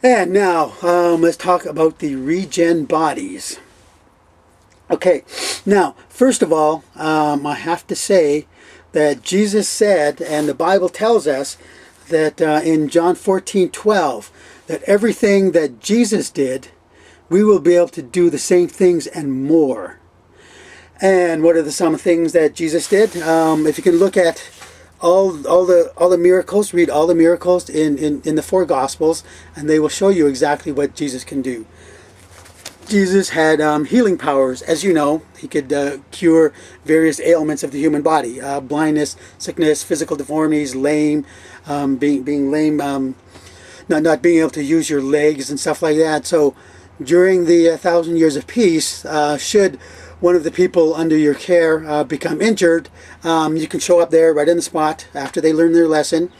And now, let's talk about the regen bodies. Okay, now, first of all, I have to say that Jesus said, and the Bible tells us, that in John 14:12, that everything that Jesus did, we will be able to do the same things and more. And what are some things that Jesus did? If you can look at all the miracles, read all the miracles in the four Gospels, and they will show you exactly what Jesus can do. Jesus had healing powers. As you know, he could cure various ailments of the human body. Blindness, sickness, physical deformities, lame, being lame, not being able to use your legs and stuff like that. So during the 1,000 years of peace, should one of the people under your care become injured, you can show up there right in the spot after they learn their lesson,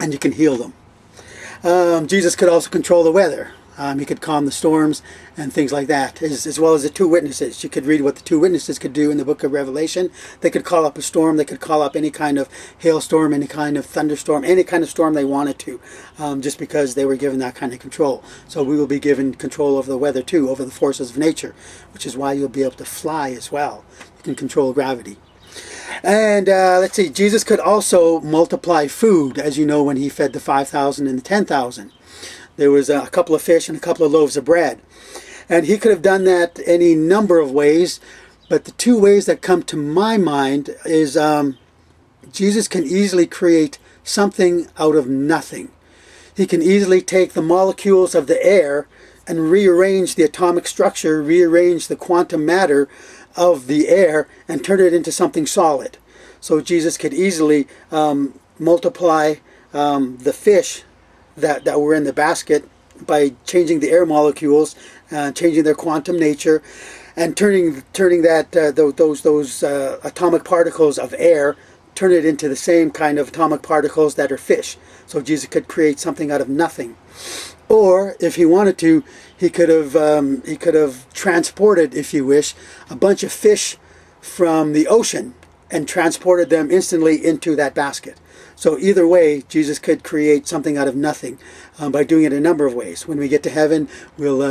and you can heal them. Jesus could also control the weather. He could calm the storms and things like that, as well as the two witnesses. You could read what the two witnesses could do in the book of Revelation. They could call up a storm. They could call up any kind of hailstorm, any kind of thunderstorm, any kind of storm they wanted to, just because they were given that kind of control. So we will be given control over the weather too, over the forces of nature, which is why you'll be able to fly as well. You can control gravity. And let's see, Jesus could also multiply food, as you know, when he fed the 5,000 and the 10,000. There was a couple of fish and a couple of loaves of bread. And he could have done that any number of ways, but the two ways that come to my mind is Jesus can easily create something out of nothing. He can easily take the molecules of the air and rearrange the atomic structure, rearrange the quantum matter of the air, and turn it into something solid. So Jesus could easily multiply the fish that were in the basket by changing the air molecules, changing their quantum nature, and turning those atomic particles of air, turn it into the same kind of atomic particles that are fish. So Jesus could create something out of nothing. Or if he wanted to, he could have transported, if you wish, a bunch of fish from the ocean and transported them instantly into that basket. So either way, Jesus could create something out of nothing by doing it a number of ways. When we get to heaven, we'll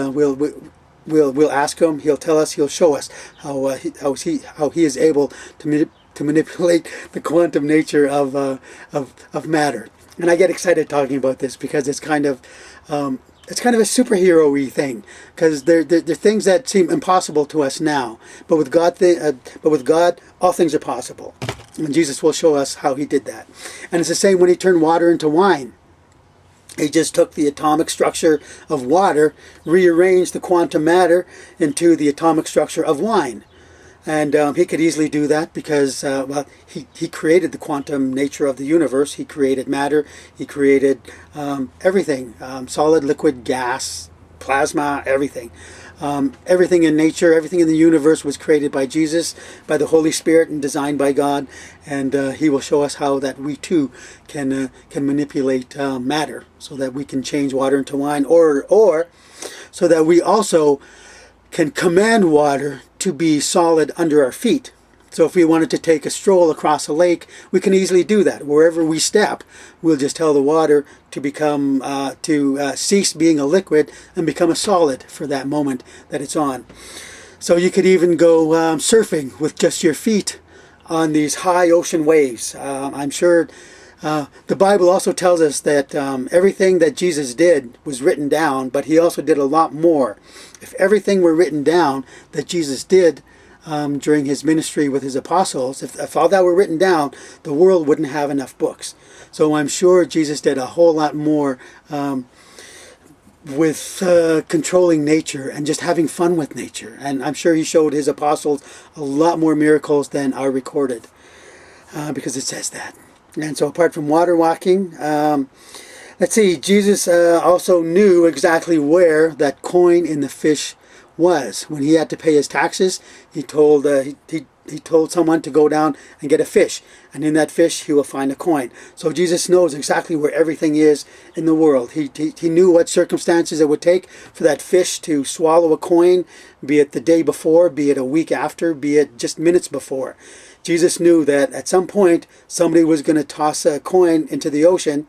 ask him. He'll tell us. He'll show us how he is able to manipulate the quantum nature of matter. And I get excited talking about this because it's kind of a superhero-y thing, because they're things that seem impossible to us now, but with God, all things are possible. And Jesus will show us how he did that. And it's the same when he turned water into wine. He just took the atomic structure of water, rearranged the quantum matter into the atomic structure of wine. And he could easily do that because, he created the quantum nature of the universe. He created matter. He created everything, solid, liquid, gas, plasma, everything. Everything in nature, everything in the universe was created by Jesus, by the Holy Spirit, and designed by God. And he will show us how that we too can manipulate matter, so that we can change water into wine, or so that we also can command water to be solid under our feet. So if we wanted to take a stroll across a lake, we can easily do that. Wherever we step, we'll just tell the water to become cease being a liquid and become a solid for that moment that it's on. So you could even go surfing with just your feet on these high ocean waves. I'm sure the Bible also tells us that everything that Jesus did was written down, but he also did a lot more. If everything were written down that Jesus did during his ministry with his apostles, if all that were written down, the world wouldn't have enough books. So I'm sure Jesus did a whole lot more with controlling nature and just having fun with nature. And I'm sure he showed his apostles a lot more miracles than are recorded, because it says that. And so apart from water walking, let's see, Jesus also knew exactly where that coin in the fish was. When he had to pay his taxes, he told he told someone to go down and get a fish, and in that fish he will find a coin. So Jesus knows exactly where everything is in the world. He knew what circumstances it would take for that fish to swallow a coin, be it the day before, be it a week after, be it just minutes before. Jesus knew that at some point somebody was going to toss a coin into the ocean,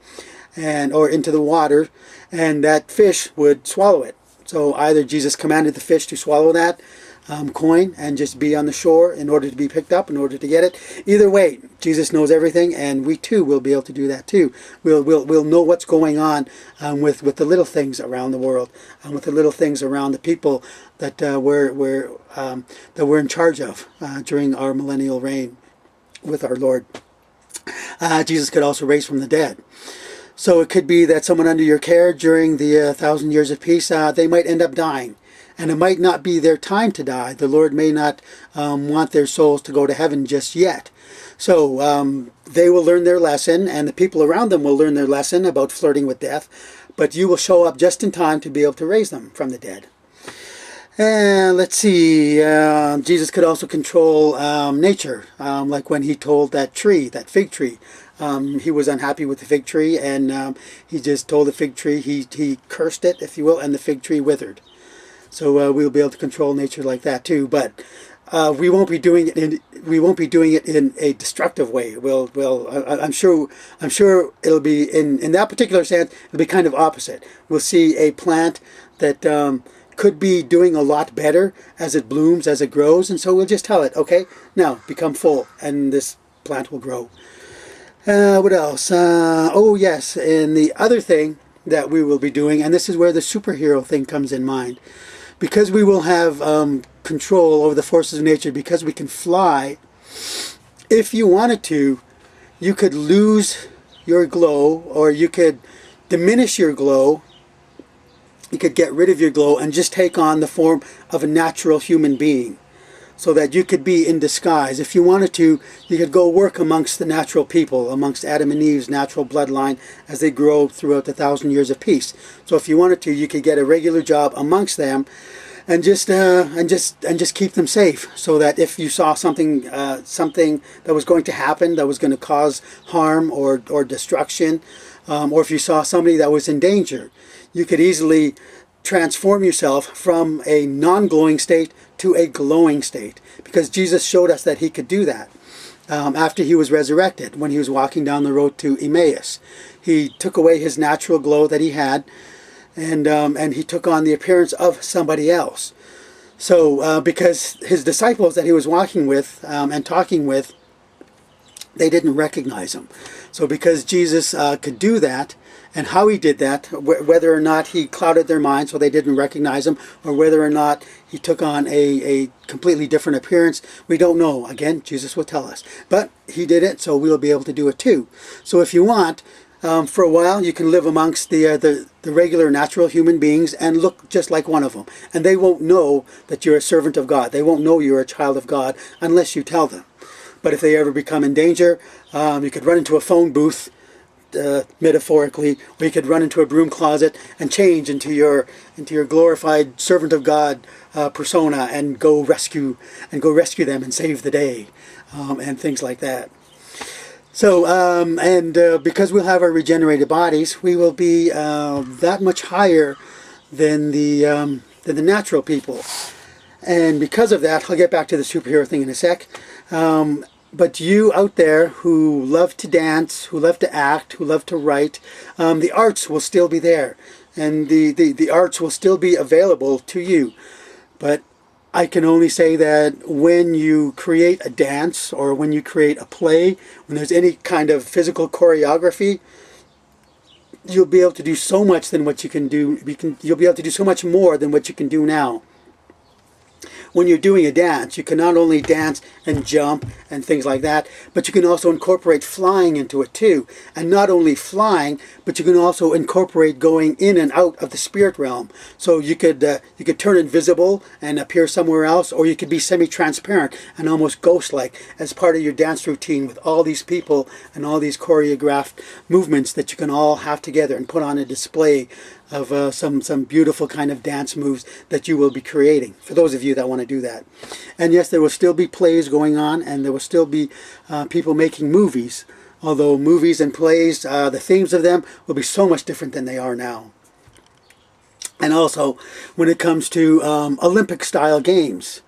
or into the water, and that fish would swallow it. So either Jesus commanded the fish to swallow that coin and just be on the shore in order to be picked up, in order to get it. Either way, Jesus knows everything, and we too will be able to do that too. We'll know what's going on with the little things around the world, and with the little things around the people that we're in charge of during our millennial reign with our Lord. Jesus could also raise from the dead. So it could be that someone under your care during the 1,000 years of peace, they might end up dying. And it might not be their time to die. The Lord may not want their souls to go to heaven just yet. So they will learn their lesson, and the people around them will learn their lesson about flirting with death. But you will show up just in time to be able to raise them from the dead. And let's see, Jesus could also control nature, like when he told that fig tree, he was unhappy with the fig tree, and he just told the fig tree, he cursed it, if you will, and the fig tree withered. So we'll be able to control nature like that too, but we won't be doing it in a destructive way. I'm sure it'll be in that particular sense. It'll be kind of opposite. We'll see a plant that could be doing a lot better as it blooms, as it grows, and so we'll just tell it, okay, now become full, and this plant will grow. What else? Oh yes, and the other thing that we will be doing, and this is where the superhero thing comes in mind. Because we will have control over the forces of nature, because we can fly, if you wanted to, you could lose your glow, or you could diminish your glow, you could get rid of your glow and just take on the form of a natural human being, so that you could be in disguise. If you wanted to, you could go work amongst the natural people, amongst Adam and Eve's natural bloodline as they grow throughout the 1,000 years of peace. So if you wanted to, you could get a regular job amongst them, and just keep them safe, so that if you saw something that was going to happen, that was going to cause harm or destruction, or if you saw somebody that was in danger, you could easily transform yourself from a non-glowing state to a glowing state, because Jesus showed us that he could do that after he was resurrected. When he was walking down the road to Emmaus, he took away his natural glow that he had, and he took on the appearance of somebody else. So because his disciples that he was walking with and talking with, they didn't recognize him. So because Jesus could do that, and how he did that, whether or not he clouded their minds so they didn't recognize him, or whether or not he took on a completely different appearance, we don't know. Again, Jesus will tell us. But he did it, so we'll be able to do it too. So if you want, for a while, you can live amongst the regular natural human beings and look just like one of them. And they won't know that you're a servant of God. They won't know you're a child of God unless you tell them. But if they ever become in danger, you could run into a phone booth, metaphorically, or you could run into a broom closet and change into your glorified servant of God persona, and go rescue them and save the day, and things like that. So because we'll have our regenerated bodies, we will be that much higher than the natural people. And because of that, I'll get back to the superhero thing in a sec. But you out there who love to dance, who love to act, who love to write, the arts will still be there. And the arts will still be available to you. But I can only say that when you create a dance, or when you create a play, when there's any kind of physical choreography, you'll be able to do so much than what you can do. You'll be able to do so much more than what you can do now. When you're doing a dance, you can not only dance and jump and things like that, but you can also incorporate flying into it too. And not only flying, but you can also incorporate going in and out of the spirit realm. So you could turn invisible and appear somewhere else, or you could be semi-transparent and almost ghost-like as part of your dance routine, with all these people and all these choreographed movements that you can all have together and put on a display of some beautiful kind of dance moves that you will be creating, for those of you that want to do that. And yes, there will still be plays going on, and there will still be people making movies, although movies and plays, the themes of them will be so much different than they are now. And also, when it comes to Olympic style games,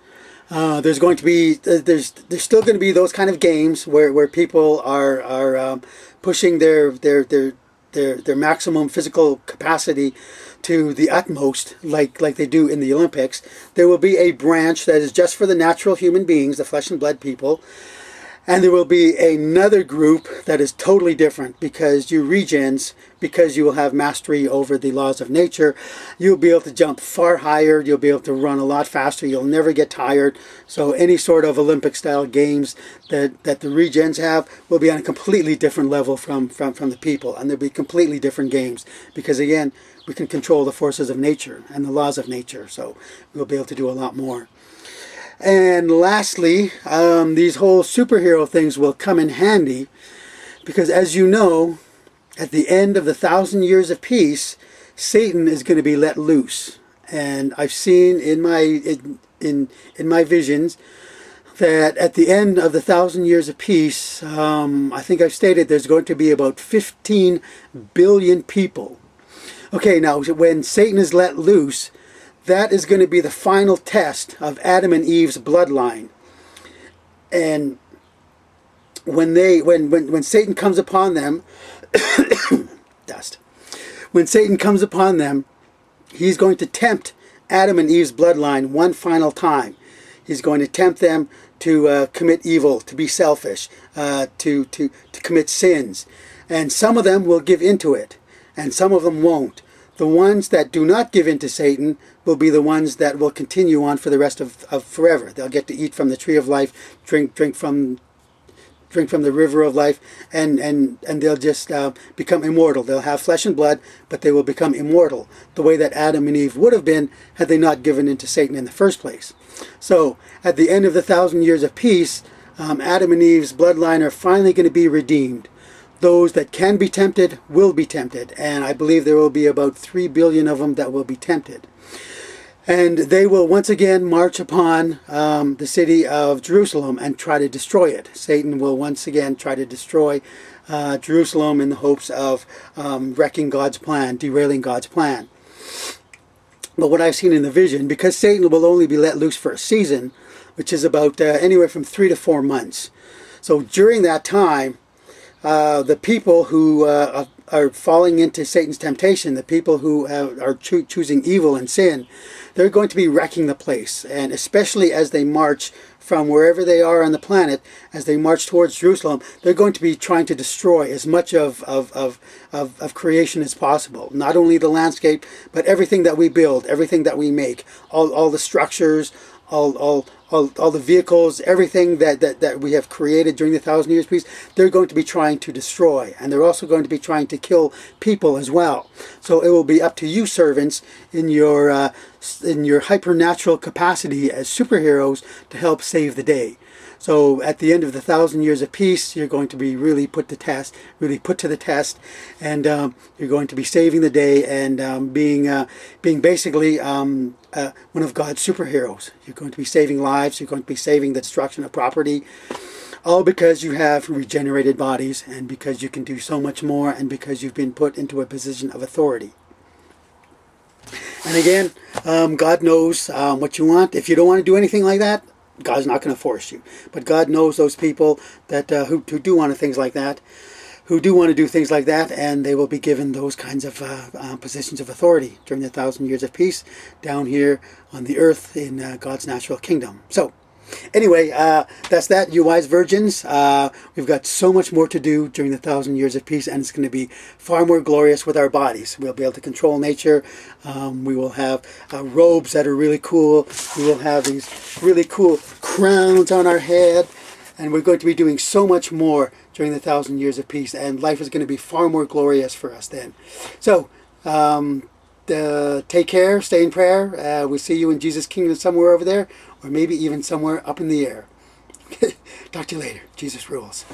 there's going to be there's still going to be those kind of games where people are pushing their their maximum physical capacity to the utmost, like they do in the Olympics, there will be a branch that is just for the natural human beings, the flesh and blood people. And there will be another group that is totally different, because you regens, because you will have mastery over the laws of nature, you'll be able to jump far higher, you'll be able to run a lot faster, you'll never get tired. So any sort of Olympic style games that the regens have will be on a completely different level from the people, and there'll be completely different games, because again, we can control the forces of nature and the laws of nature, so we'll be able to do a lot more. And lastly, these whole superhero things will come in handy, because as you know, at the end of the 1,000 years of peace, Satan is going to be let loose. And I've seen in my visions that at the end of the 1,000 years of peace, I think I've stated there's going to be about 15 billion people. Okay, now when Satan is let loose, that is going to be the final test of Adam and Eve's bloodline. And when Satan comes upon them, dust. When Satan comes upon them, he's going to tempt Adam and Eve's bloodline one final time. He's going to tempt them to commit evil, to be selfish, to commit sins. And some of them will give into it, and some of them won't. The ones that do not give in to Satan will be the ones that will continue on for the rest of forever. They'll get to eat from the tree of life, drink from the river of life, and they'll just become immortal. They'll have flesh and blood, but they will become immortal, the way that Adam and Eve would have been had they not given in to Satan in the first place. So at the end of the 1,000 years of peace, Adam and Eve's bloodline are finally going to be redeemed. Those that can be tempted will be tempted, and I believe there will be about 3 billion of them that will be tempted. And they will once again march upon the city of Jerusalem and try to destroy it. Satan will once again try to destroy Jerusalem in the hopes of wrecking God's plan, derailing God's plan. But what I've seen in the vision, because Satan will only be let loose for a season, which is about anywhere from 3 to 4 months. So during that time, the people who are falling into Satan's temptation, the people who are choosing evil and sin, they're going to be wrecking the place. And especially as they march from wherever they are on the planet, as they march towards Jerusalem, they're going to be trying to destroy as much of creation as possible. Not only the landscape, but everything that we build, everything that we make, all the structures, all the vehicles, everything that we have created during the 1,000 years peace, they're going to be trying to destroy. And they're also going to be trying to kill people as well. So it will be up to you, servants, in your hypernatural capacity as superheroes to help save the day. So at the end of the 1,000 years of peace, you're going to be really put to the test, and you're going to be saving the day and being basically one of God's superheroes. You're going to be saving lives. You're going to be saving the destruction of property, all because you have regenerated bodies, and because you can do so much more, and because you've been put into a position of authority. And again, God knows what you want. If you don't want to do anything like that, God's not going to force you. But God knows those people that who do want to things like that, who do want to do things like that, and they will be given those kinds of positions of authority during the 1,000 years of peace down here on the earth in God's natural kingdom. So anyway, that's that, you wise virgins. We've got so much more to do during the 1,000 years of peace, and it's going to be far more glorious with our bodies. We'll be able to control nature. We will have robes that are really cool. We will have these really cool crowns on our head, and we're going to be doing so much more during the 1,000 years of peace, and life is going to be far more glorious for us then. So take care, stay in prayer. We'll see you in Jesus' kingdom somewhere over there, or maybe even somewhere up in the air. Talk to you later. Jesus rules.